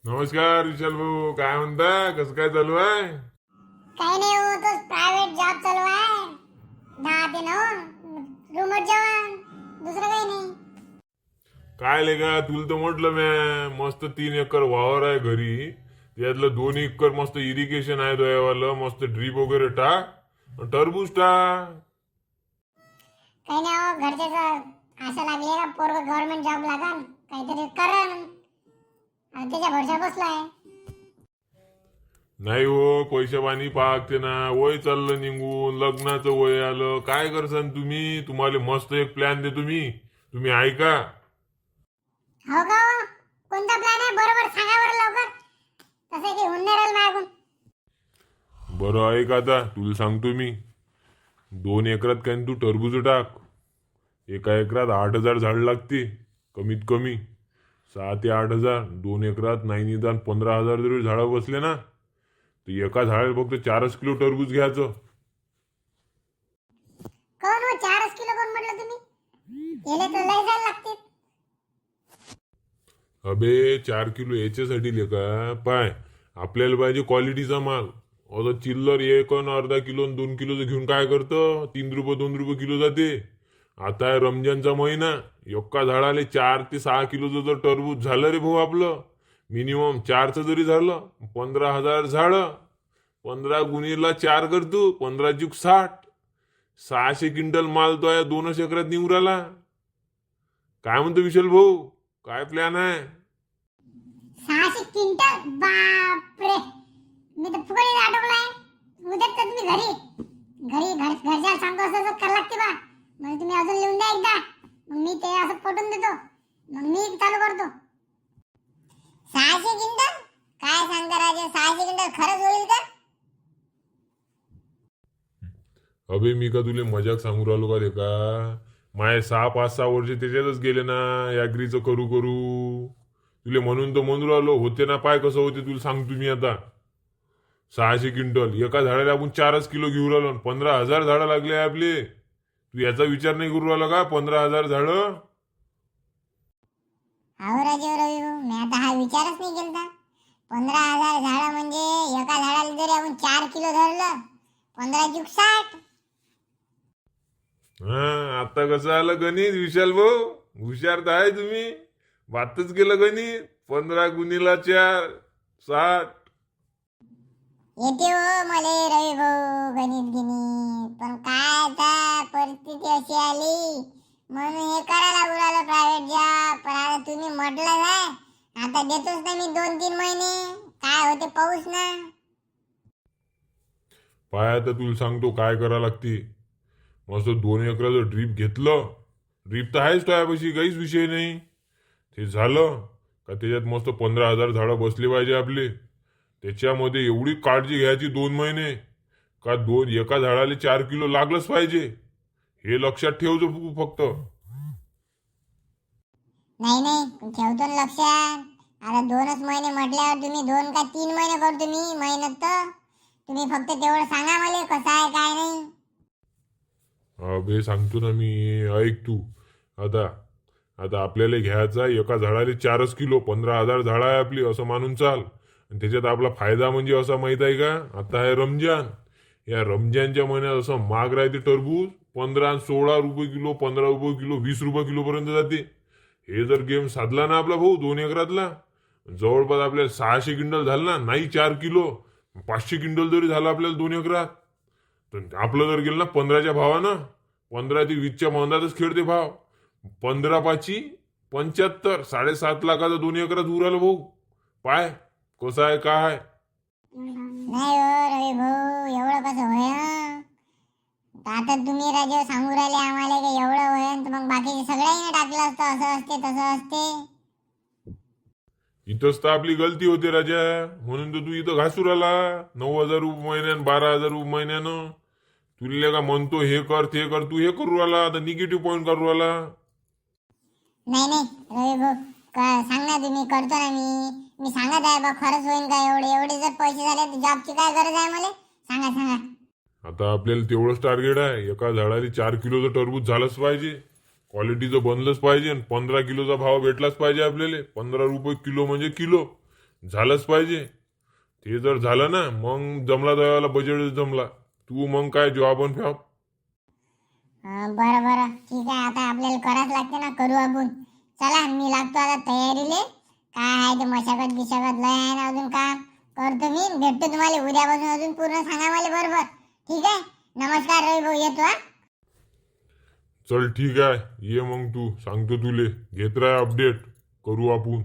नमस्कार विशाल भाऊ, काय म्हणता? कसं काय चालू आहे? काही नाही हो, तो प्रायव्हेट जॉब चालू आहे. 10 ते 9 रूमवर जेवण, दुसरं काही नाही. काय लेका, तुला तर म्हटलं म्या मस्त 3 एकर वावर आहे घरी. त्यातलं 2 एकर मस्त इरिगेशन आहे दोयावालं. मस्त ड्रीप वगैरे टाक, टरबूज टाक. काही नाही हो, घरच्याच आशा लागली आहे का पोरग गव्हर्नमेंट जॉब लागन, काहीतरी करन, आणि त्याच्या भरवशावर बसलाय. नाही हो, पैसे पाणी पाहते ना. वय चाललं निघून, लग्नाचं वय आलं. काय करसान तुम्ही? तुम्हाला मस्त एक प्लॅन देतो मी, तुम्ही ऐका. हो का हो? कोणता प्लॅन आहे? बरोबर सांगा बरं लवकर, तसं की होऊन नाही राहिलं मागून. बरं ऐक, आता तुला सांगतो मी. 2 एकरात काय तू टरबूज टाक. 1 एकरात 8,000 झाड लागते कमीत कमी. 6 ते 8,000. 2 एकरात नाही निदान 15,000 जरी झाडं बसले ना, तर एका झाडाला फक्त 4 किलो टरबूज घ्यायचं. कोण हो 4 किलो कोण म्हटलं तुम्ही? गेले तर लय जायला लागते. अबे 4 किलो याच्यासाठी लेका, पाय आपल्याला पाहिजे क्वालिटीचा माल. आता चिल्लर 1 आणि अर्धा किलो आणि 2 किलोचं घेऊन काय करतं? 3 रुपये 2 रुपये किलो जाते. आता आहे रमजानचा महिना. एका झाडाले 4 ते 6 किलोचं जर टरबूज झालं रे भाऊ आपलं, मिनिमम 4चं जरी झालं, 15,000 झाडं. 15 गुणिले 4 करतो, 15 × 60. 600 क्विंटल माल तो आहे 2 एकरात निवराला. काय म्हणतो विशाल भाऊ? काय प्लॅन आहे? 600 क्विंटल, बापरे! मी तर फुकट अडकलाय. उद्या तर तुम्ही घरच्या सांगतो असं करावं लागते बा. म्हणजे तुम्ही अजून लिहून द्या एकदा, मग मी ते असं पटवून देतो, मग मी चालू करतो. 600 क्विंटल काय सांगता राजे? 600 क्विंटल खरंच होईल का? अबे मी का तुले मजाक सांगू राहिलो का रे का? माय 5-6 वर्ष त्याच्यातच गेले ना, ॲग्रीचं करू करू. तुले म्हणून तर म्हणून राहिलो. होते ना, पाय कसं होते तुला सांगतो मी आता. 600 क्विंटल एका झाडाला आपण 4 किलो घेऊन राहिलो. 15,000 झाडं लागले आपले. तू याचा विचार नाही करू राहिला का? 15,000 झाडं. अहो राजे रवी भाऊ, मी आता हा विचारच नाही केला. 15,000 झाडं म्हणजे एका झाडाला जरी आपण 4 किलो धरलं, 15 × 60. हा, आता कसं आलं गणित विशाल भाऊ? हुशार तर आहे तुम्ही. बातच केलं गणित. 15 × 4 = 60. येते हो मले रवी भाऊ गणित गिनीत, पण काय आता परिस्थिती अशी आली म्हणून हे करायला लागलो प्रायव्हेट जॉब. पण आता तुम्ही म्हटलं ना, आता देतोच ना मी 2-3 महिने. काय होते पाऊस ना. पाय आता तुला सांगतो काय करा लागते. मस्त 2 एकराचं ड्रीप घेतलं. ड्रीप तर आहेच त्यापाशी, काहीच विषय नाही. ते झालं का त्याच्यात मस्त 15,000 झाडं बसले पाहिजे आपले. त्याच्यामध्ये एवढी काळजी घ्यायची 2 महिने का एका झाडाला 4 किलो लागलंच पाहिजे. हे लक्षात ठेवतो फक्त. नाही नाही, ठेवतो ना लक्षात. आता 2च महिने म्हटल्यावर तुम्ही 2 का 3 महिने करतो मी मेहनत. तर तुम्ही फक्त तेवढं सांगा मला कसं आहे काय नाही. अबे सांगतो ना मी, ऐक तू. आता आता आपल्याला घ्यायचा एका झाडाला 4 किलो. 15,000 झाडं आहे आपली असं मानून चाल. आणि त्याच्यात आपला फायदा म्हणजे असा माहित आहे का? आता आहे रमजान. या रमजानच्या महिन्यात असं महाग राहते टरबूज. 15 आणि 16 रुपये किलो, 15 रुपये किलो, 20 रुपये किलो पर्यंत जाते. हे जर गेम साधला ना आपला भाऊ 2 एकरातला, जवळपास आपल्याला 600 क्विंटल झालं ना. नाही 4 किलो, 500 क्विंटल जरी झालं आपल्याला 2 एकरात, तर आपलं जर गेलं ना 15च्या भावानं, 15 ते 20च्या मधातच खेळते भाव. 15×5 = 75. 7.5 लाखाचा 2 एकरात उराला भाऊ. पाय कसं आहे काय? नाही हो रवी भाऊ, एवढं कसं होय? आता तुम्ही राजे सांगू राहिले आम्हाला की एवढं होय, तर मग बाकीचे सगळ्यांनी टाकलं असतं. असं असते तसं असते. इथंच तर आपली गलती होते राजा. म्हणून तर तू इथं घासूर आला. 9,000 रुपये महिन्यानं, 12,000 रुपये महिन्यानं. तुला का म्हणतो हे कर ते कर, तू हे करू आला. आता निगेटिव्ह पॉईंट करू आला. नाही नाही रवी भाऊ, सांग ना तुम्ही, करतो ना मी सांगत आहे बा. खरंच होईल का? एवढे एवढे जर पैसे झाले तर जॉबची काय गरज आहे मला? सांगा सांगा. आता आपल्याला तेवढंच टार्गेट आहे. एका झाडाला 4 किलोचं टरबूज झालंच पाहिजे. क्वालिटीचं बनलंच पाहिजे. आणि 15 किलोचा भाव भेटलाच पाहिजे आपल्याला. 15 रुपये किलो म्हणजे किलो. झालंच पाहिजे. ते जर झालं ना मग जमला जायला बजेट जमला. तू मग काय जॉब आणि फॅब. बरं बरं ठीक आहे. आता आपल्याला करावंच लागते ना, करू आपण. चला मी लागतो आता तयारीले. काय आहे ते मशागत गिशागत लय आहे ना अजून काम. करतो मी, भेटतो तुम्हाला उद्यापासून. अजून पूर्ण सांगा मला बरोबर. ठीक आहे. नमस्कार रवी भाऊ, येतो हा. चल ठीक आहे, ये मग तू, सांगतो तुले. घेत राह अपडेट, करू आपण.